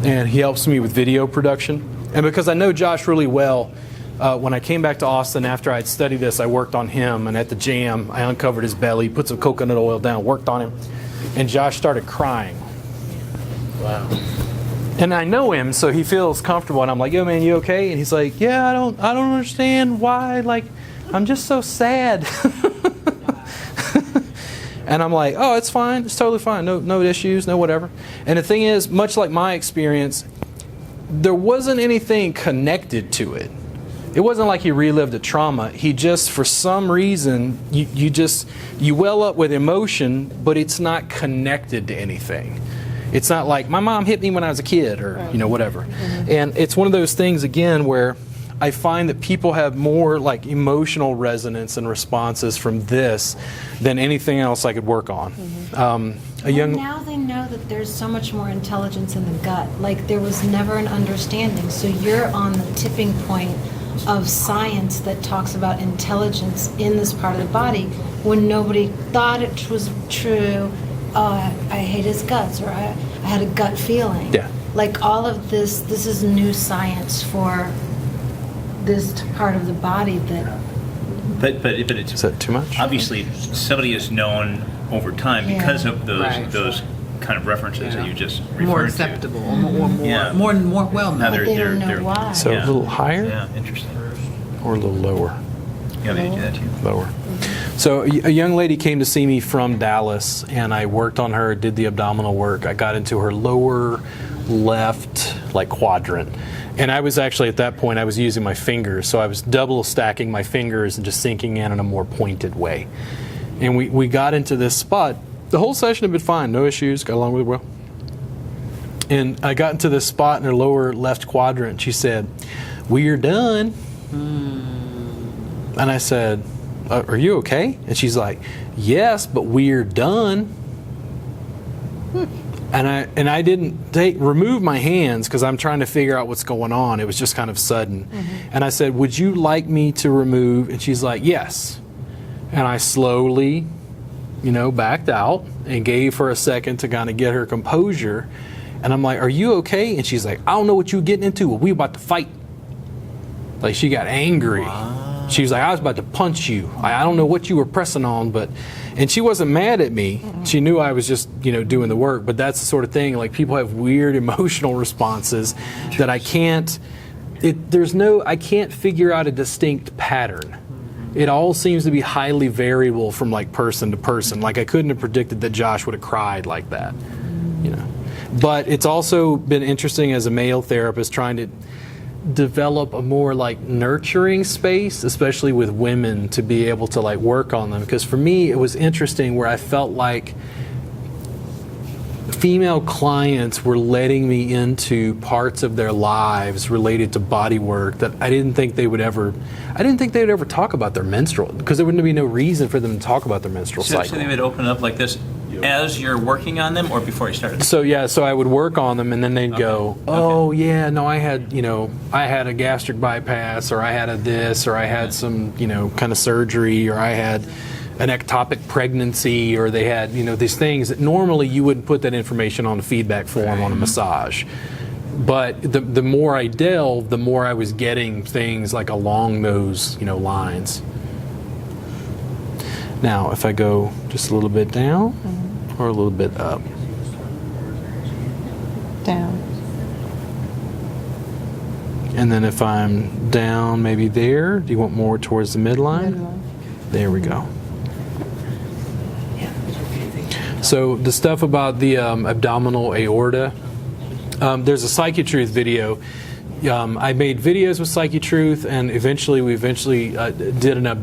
and he helps me with video production. And because I know Josh really well, when I came back to Austin after I'd studied this, I worked on him, and at the jam, I uncovered his belly, put some coconut oil down, worked on him, and Josh started crying. Wow. And I know him, so he feels comfortable, and I'm like, yo, man, you okay? And he's like, yeah, I don't understand why, like, I'm just so sad. And I'm like, oh, it's fine, it's totally fine, no issues, no whatever. And the thing is, much like my experience, there wasn't anything connected to it. It wasn't like he relived a trauma. He just, for some reason, you well up with emotion, but it's not connected to anything. It's not like, my mom hit me when I was a kid, or whatever. And it's one of those things, again, where I find that people have more like emotional resonance and responses from this than anything else I could work on. Now they know that there's so much more intelligence in the gut. Like, there was never an understanding. So you're on the tipping point of science that talks about intelligence in this part of the body when nobody thought it was true. Oh, I hate his guts, or I had a gut feeling. Yeah. Like, all of this is new science for this part of the body that... But it's... Is that too much? Obviously, somebody is known over time because of those kind of references that you just referred more to. acceptable, or more well known. Now But they don't know why. So a little higher? Yeah, interesting. Or a little lower? Yeah, they do that too. Lower. So a young lady came to see me from Dallas, and I worked on her, did the abdominal work. I got into her lower left quadrant. And I was actually, at that point, I was using my fingers. So I was double stacking my fingers and just sinking in a more pointed way. And we got into this spot. The whole session had been fine, no issues, got along with it well. And I got into this spot in her lower left quadrant. She said, "We're done." And I said, "Are you okay?" And she's like, "Yes, but we're done." And I didn't remove my hands because I'm trying to figure out what's going on. It was just kind of sudden. And I said, "Would you like me to remove?" And she's like, "Yes." And I slowly, backed out and gave her a second to kind of get her composure. And I'm like, "Are you okay?" And she's like, "I don't know what you were getting into. We about to fight." Like, she got angry. Wow. She was like, "I was about to punch you. I don't know what you were pressing on," and she wasn't mad at me. She knew I was just, doing the work. But that's the sort of thing, like, people have weird emotional responses that I can't figure out a distinct pattern. It all seems to be highly variable from person to person. Like, I couldn't have predicted that Josh would have cried like that, But it's also been interesting as a male therapist trying to develop a more nurturing space, especially with women, to be able to work on them. Because for me, it was interesting where I felt like female clients were letting me into parts of their lives related to body work that I didn't think they would ever talk about their menstrual, because there wouldn't be no reason for them to talk about their menstrual cycle. So they would open up like this as you're working on them, or before you started? So I would work on them, and then they'd go, "Oh yeah, no, I had a gastric bypass, or I had a this, or I had some kind of surgery, or I had an ectopic pregnancy," or they had these things that normally you wouldn't put that information on a feedback form on a massage. But the more I delved, the more I was getting things along those lines. Now, if I go just a little bit down or a little bit up. Down. And then if I'm down maybe there, do you want more towards the midline? Midline. There we go. So the stuff about the abdominal aorta, there's a PsycheTruth video. I made videos with PsycheTruth, and we eventually did an